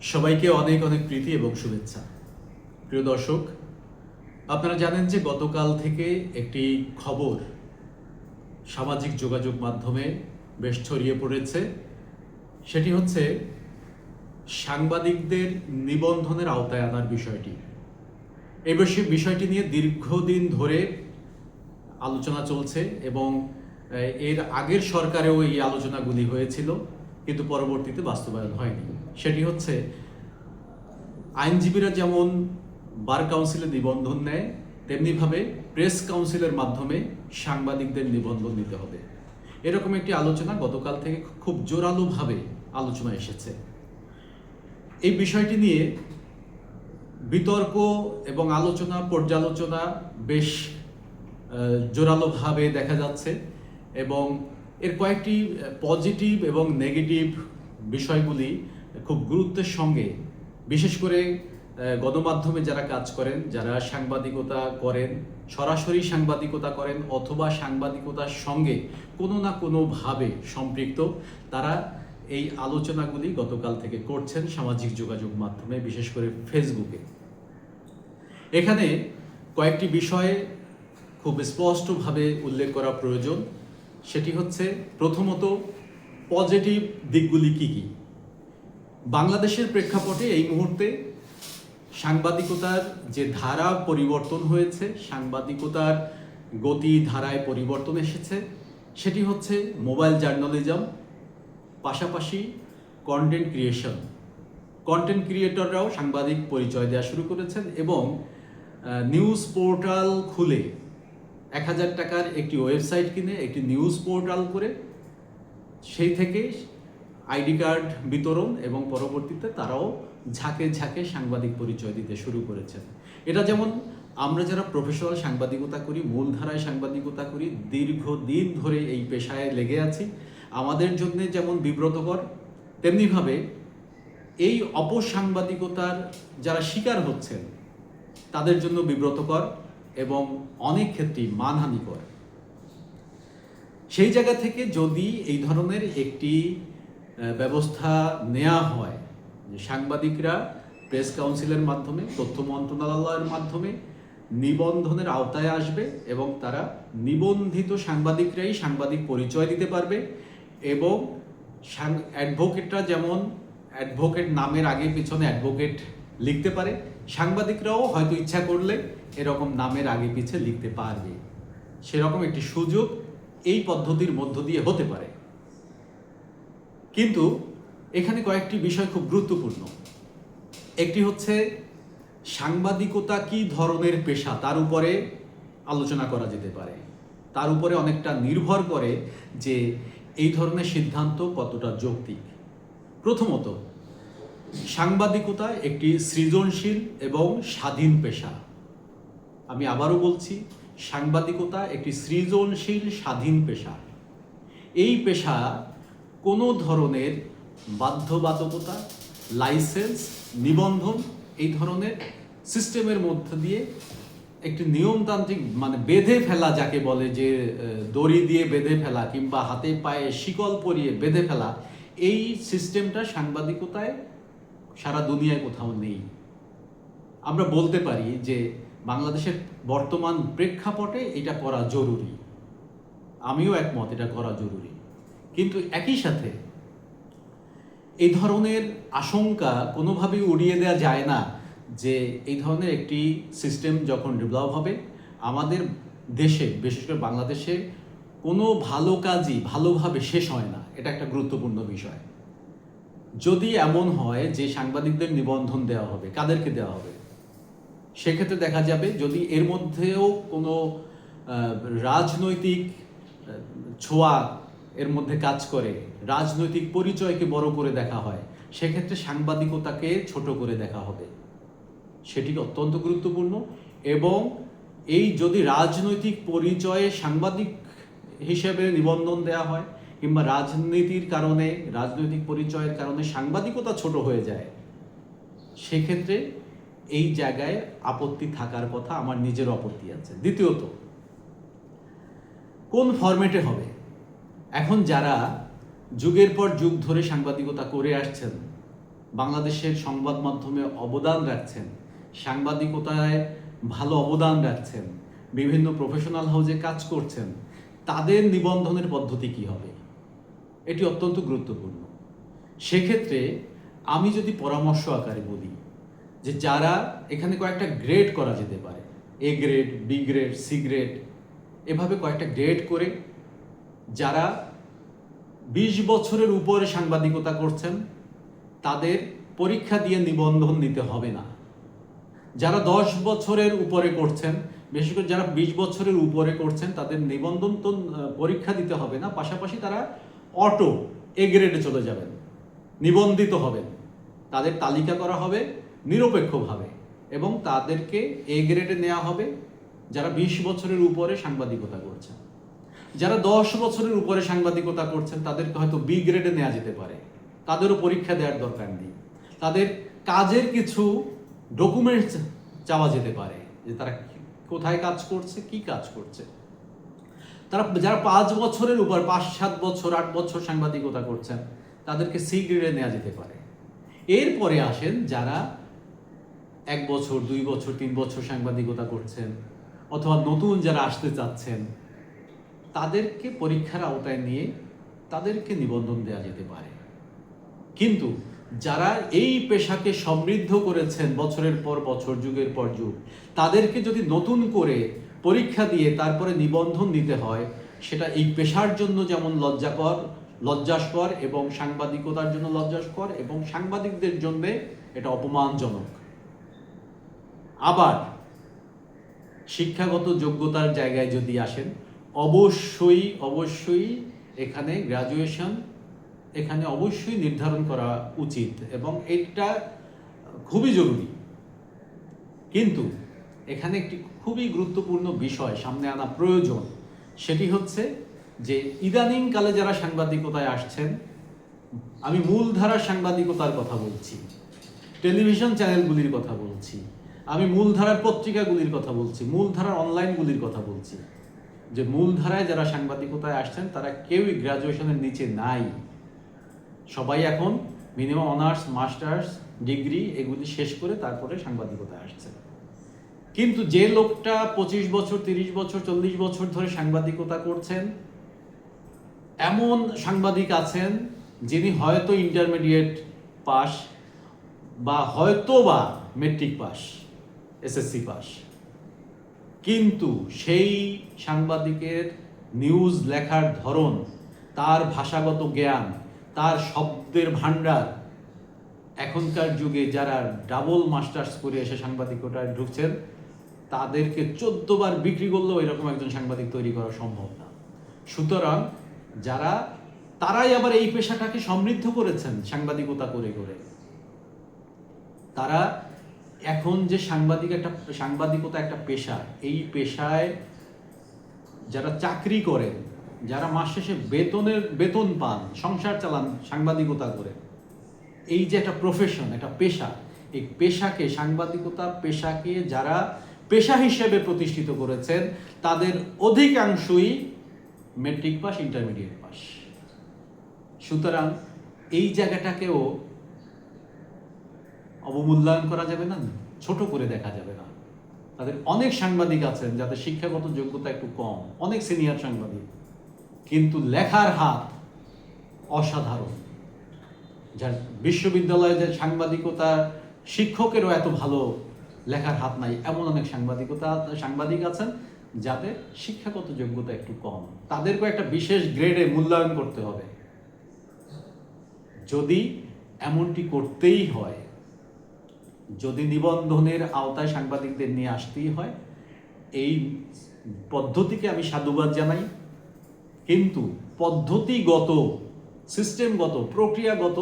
সবাইকে অনেক অনেক প্রীতি এবং শুভেচ্ছা। প্রিয় দর্শক, আপনারা জানেন যে গতকাল থেকে একটি খবর সামাজিক যোগাযোগ মাধ্যমে বেশ ছড়িয়ে পড়েছে। সেটি হচ্ছে সাংবাদিকদের নিবন্ধনের আওতায় আনার বিষয়টি। এই বিষয়টি নিয়ে দীর্ঘদিন ধরে আলোচনা চলছে এবং এর আগের সরকারেও এই আলোচনাগুলি হয়েছিল, কিন্তু পরবর্তীতে বাস্তবায়ন হয়নি। সেটি হচ্ছে আইনজীবীরা যেমন বার কাউন্সিলে নিবন্ধন নেয়, তেমনিভাবে প্রেস কাউন্সিলের মাধ্যমে সাংবাদিকদের নিবন্ধন নিতে হবে। এরকম একটি আলোচনা গতকাল থেকে খুব জোরালোভাবে আলোচনা এসেছে। এই বিষয়টি নিয়ে বিতর্ক এবং আলোচনা পর্যালোচনা বেশ জোরালোভাবে দেখা যাচ্ছে এবং এর কয়েকটি পজিটিভ এবং নেগেটিভ বিষয়গুলি খুব গুরুত্বের সঙ্গে, বিশেষ করে গণমাধ্যমে যারা কাজ করেন, যারা সাংবাদিকতা করেন, সরাসরি সাংবাদিকতা করেন অথবা সাংবাদিকতার সঙ্গে কোনো না কোনোভাবে সম্পৃক্ত, তারা এই আলোচনাগুলি গতকাল থেকে করছেন সামাজিক যোগাযোগ মাধ্যমে, বিশেষ করে ফেসবুকে। এখানে কয়েকটি বিষয়ে খুব স্পষ্টভাবে উল্লেখ করা প্রয়োজন। সেটি হচ্ছে প্রথমত পজিটিভ দিকগুলি কি কি। বাংলাদেশের প্রেক্ষাপটে এই মুহূর্তে সাংবাদিকতার যে ধারা পরিবর্তন হয়েছে, সাংবাদিকতার গতি ধারায় পরিবর্তন এসেছে, সেটি হচ্ছে মোবাইল জার্নালিজম, পাশাপাশি কন্টেন্ট ক্রিয়েশন। কন্টেন্ট ক্রিয়েটররাও সাংবাদিক পরিচয় দেওয়া শুরু করেছেন এবং নিউজ পোর্টাল খুলে 1000 টাকার একটি ওয়েবসাইট কিনে একটি নিউজ পোর্টাল করে সেই থেকে আইডি কার্ড বিতরণ এবং পরবর্তীতে তারাও ঝাঁকে ঝাঁকে সাংবাদিক পরিচয় দিতে শুরু করেছেন। এটা যেমন আমরা যারা প্রফেশনাল সাংবাদিকতা করি, মূলধারায় সাংবাদিকতা করি, দীর্ঘদিন ধরে এই পেশায় লেগে আছি, আমাদের জন্য যেমন বিব্রতকর, তেমনিভাবে এই অপসাংবাদিকতার যারা শিকার হচ্ছেন তাদের জন্য বিব্রতকর এবং অনেক ক্ষেত্রেই মানহানিকর। সেই জায়গা থেকে যদি এই ধরনের একটি ব্যবস্থা নেওয়া হয় যে সাংবাদিকরা প্রেস কাউন্সিলের মাধ্যমে, তথ্য মন্ত্রণালয়ের মাধ্যমে নিবন্ধনের আওতায় আসবে এবং তারা নিবন্ধিত সাংবাদিকরাই সাংবাদিক পরিচয় দিতে পারবে এবং অ্যাডভোকেটরা যেমন অ্যাডভোকেট নামের আগে পিছনে অ্যাডভোকেট লিখতে পারে, সাংবাদিকরাও হয়তো ইচ্ছা করলে এরকম নামের আগে পিছে লিখতে পারবে। সেরকম একটি সুযোগ এই পদ্ধতির মধ্য দিয়ে হতে পারে। কিন্তু এখানে কয়েকটি বিষয় খুব গুরুত্বপূর্ণ। একটি হচ্ছে সাংবাদিকতা কি ধরনের পেশা, তার উপরে আলোচনা করা যেতে পারে। তার উপরে অনেকটা নির্ভর করে যে এই ধরনের সিদ্ধান্ত কতটা যৌক্তিক। প্রথমত, সাংবাদিকতা একটি সৃজনশীল এবং স্বাধীন পেশা। আমি আবারও বলছি, সাংবাদিকতা একটি সৃজনশীল স্বাধীন পেশা। এই পেশা কোনো ধরনের বাধ্যবাধকতা, লাইসেন্স, নিবন্ধন এই ধরনের সিস্টেমের মধ্য দিয়ে একটি নিয়মতান্ত্রিক বেঁধে ফেলা, যাকে বলে যে দড়ি দিয়ে বেঁধে ফেলা কিংবা হাতে পায়ে শিকল পরিয়ে বেঁধে ফেলা, এই সিস্টেমটা সাংবাদিকতায় সারা দুনিয়ায় কোথাও নেই। আমরা বলতে পারি যে বাংলাদেশের বর্তমান প্রেক্ষাপটে এটা করা জরুরি, আমিও একমত, এটা করা জরুরি। কিন্তু একই সাথে এই ধরনের আশঙ্কা কোনোভাবেই উড়িয়ে দেওয়া যায় না যে এই ধরনের একটি সিস্টেম যখন ডেভেলপ হবে, আমাদের দেশে, বিশেষ করে বাংলাদেশে, কোনো ভালো কাজই ভালোভাবে শেষ হয় না। এটা একটা গুরুত্বপূর্ণ বিষয়। যদি এমন হয় যে সাংবাদিকদের নিবন্ধন দেওয়া হবে, কাদেরকে দেওয়া হবে? সেক্ষেত্রে দেখা যাবে যদি এর মধ্যেও কোনো রাজনৈতিক ছোঁয়া এর মধ্যে কাজ করে, রাজনৈতিক পরিচয়কে বড় করে দেখা হয়, সেক্ষেত্রে সাংবাদিকতাকে ছোট করে দেখা হবে। সেটি অত্যন্ত গুরুত্বপূর্ণ। এবং এই যদি রাজনৈতিক পরিচয়ে সাংবাদিক হিসেবে নিবন্ধন দেওয়া হয় কিংবা রাজনীতির কারণে, রাজনৈতিক পরিচয়ের কারণে সাংবাদিকতা ছোট হয়ে যায়, সেক্ষেত্রে এই জায়গায় আপত্তি থাকার কথা, আমার নিজের আপত্তি আছে। দ্বিতীয়ত, কোন ফরম্যাটে হবে? এখন যারা যুগের পর যুগ ধরে সাংবাদিকতা করে আসছেন, বাংলাদেশের সংবাদ মাধ্যমে অবদান রাখছেন, সাংবাদিকতায় ভালো অবদান রাখছেন, বিভিন্ন প্রফেশনাল হাউসে কাজ করছেন, তাদের নিবন্ধনের পদ্ধতি কি হবে? এটি অত্যন্ত গুরুত্বপূর্ণ। সেক্ষেত্রে আমি যদি পরামর্শ আকারে বলি যে যারা এখানে কয়েকটা গ্রেড করা যেতে পারে, A grade, B grade, C grade, এভাবে কয়েকটা গ্রেড করে যারা 20 বছরের উপরে সাংবাদিকতা করছেন তাদের পরীক্ষা দিয়ে নিবন্ধন নিতে হবে না। যারা 10 বছরের উপরে করছেন, বিশেষ করে যারা 20 বছরের উপরে করছেন, তাদের নিবন্ধন তো পরীক্ষা দিতে হবে না, পাশাপাশি তারা অটো এ গ্রেডে চলে যাবেন, নিবন্ধিত হবেন। তাদের তালিকা করা হবে নিরপেক্ষভাবে এবং তাদেরকে এ গ্রেডে নেওয়া হবে যারা 20 বছরের উপরে সাংবাদিকতা করছেন। যারা 10 বছরের উপরে সাংবাদিকতা করছেন তাদেরকে হয়তো বি গ্রেডে নেওয়া যেতে পারে, তাদেরও পরীক্ষা দেওয়ার দরকার নেই। তাদের কাজের কিছু ডকুমেন্টস চাওয়া যেতে পারে যে তারা কোথায় কাজ করছে, কি কাজ করছে। তারা যারা 5 বছরের উপর, 5-7 বছর, 8 বছর সাংবাদিকতা করছেন তাদেরকে সি গ্রেডে নেওয়া যেতে পারে। এরপরে আসেন যারা 1 বছর, 2 বছর, 3 বছর সাংবাদিকতা করছেন অথবা নতুন যারা আসতে চাচ্ছেন, তাদেরকে পরীক্ষার আওতায় নিয়ে তাদেরকে নিবন্ধন দেওয়া যেতে পারে। কিন্তু যারা এই পেশাকে সমৃদ্ধ করেছেন বছরের পর বছর, যুগের পর যুগ, তাদেরকে যদি নতুন করে পরীক্ষা দিয়ে তারপরে নিবন্ধন নিতে হয়, সেটা এই পেশার জন্য যেমন লজ্জাস্কর এবং সাংবাদিকতার জন্য লজ্জাস্কর এবং সাংবাদিকদের জন্য এটা অপমানজনক। আবার শিক্ষাগত যোগ্যতার জায়গায় যদি আসেন, অবশ্যই এখানে গ্র্যাজুয়েশন এখানে অবশ্যই নির্ধারণ করা উচিত এবং এটা খুবই জরুরি। কিন্তু এখানে একটি খুবই গুরুত্বপূর্ণ বিষয় সামনে আনা প্রয়োজন, সেটি হচ্ছে যে ইদানিংকালে যারা সাংবাদিকতায় আসছেন, আমি মূলধারার সাংবাদিকতার কথা বলছি, টেলিভিশন চ্যানেলগুলির কথা বলছি, আমি মূলধারার পত্রিকাগুলির কথা বলছি, মূলধারার অনলাইনগুলির কথা বলছি, যে মূলধারায় যারা সাংবাদিকতায় আসছেন তারা কেউই গ্র্যাজুয়েশনের নিচে নাই। সবাই এখন মিনিমাম অনার্স, মাস্টার্স ডিগ্রি এগুলি শেষ করে তারপরে সাংবাদিকতায় আসছে। কিন্তু যে লোকটা 25 বছর, 30 বছর, 40 বছর ধরে সাংবাদিকতা করছেন, এমন সাংবাদিক আছেন যিনি হয়তো ইন্টারমিডিয়েট পাস বা হয়তো বা মেট্রিক পাস, এসএসসি পাস, কিন্তু সেই সাংবাদিকের নিউজ লেখার ধরন, তার ভাষাগত জ্ঞান, তার শব্দের ভাণ্ডার, এখনকার যুগে যারা ডাবল মাস্টার্স করে এসে সাংবাদিকতায় ঢুকছেন তাদেরকে 14 বার বিক্রি করলেও এরকম একজন সাংবাদিক তৈরি করা সম্ভব না। সুতরাং তারাই আবার এই পেশাটাকে সমৃদ্ধ করেছেন সাংবাদিকতা করে করে। তারা এখন যে সাংবাদিকতা একটা পেশা, এই পেশায় যারা চাকরি করেন, যারা মাস শেষে বেতন পান, সংসার চালান সাংবাদিকতা করে, এই যে একটা প্রফেশন, একটা পেশা, এই পেশাকে, সাংবাদিকতা পেশাকে যারা পেশা হিসেবে প্রতিষ্ঠিত করেছেন তাদের অধিকাংশই মেট্রিক পাস, ইন্টারমিডিয়েট পাস। সুতরাং এই জায়গাটাকেও অবমূল্যায়ন করা যাবে না, ছোট করে দেখা যাবে না। তাদের অনেক সাংবাদিক আছেন যাদের শিক্ষাগত যোগ্যতা একটু কম, অনেক সিনিয়র সাংবাদিক, কিন্তু লেখার হাত অসাধারণ। যার বিশ্ববিদ্যালয়ে যে সাংবাদিকতা শিক্ষকেরও এত ভালো লেখার হাত নাই, এমন অনেক সাংবাদিক আছেন যাদের শিক্ষাগত যোগ্যতা একটু কম। তাদেরকেও একটা বিশেষ গ্রেডে মূল্যায়ন করতে হবে। যদি এমনটি করতেই হয়, যদি নিবন্ধনের আওতায় সাংবাদিকদের নিয়ে আসতেই হয়, এই পদ্ধতিকে আমি সাধুবাদ জানাই। কিন্তু পদ্ধতিগত, সিস্টেমগত, প্রক্রিয়াগত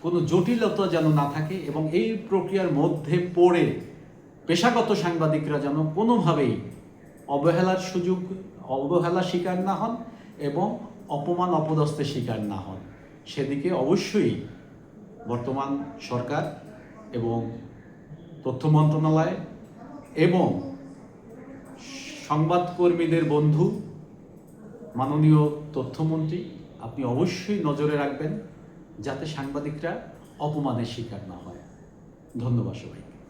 কোনো জটিলতা যেন না থাকে এবং এই প্রক্রিয়ার মধ্যে পড়ে পেশাগত সাংবাদিকরা যেন কোনোভাবেই অবহেলার শিকার না হন এবং অপমান অপদস্থের শিকার না হন, সেদিকে অবশ্যই বর্তমান সরকার এবং তথ্য মন্ত্রণালয় এবং সংবাদকর্মীদের বন্ধু মাননীয় তথ্যমন্ত্রী, আপনি অবশ্যই নজরে রাখবেন যাতে সাংবাদিকরা অপমানের শিকার না হয়। ধন্যবাদ সবাইকে।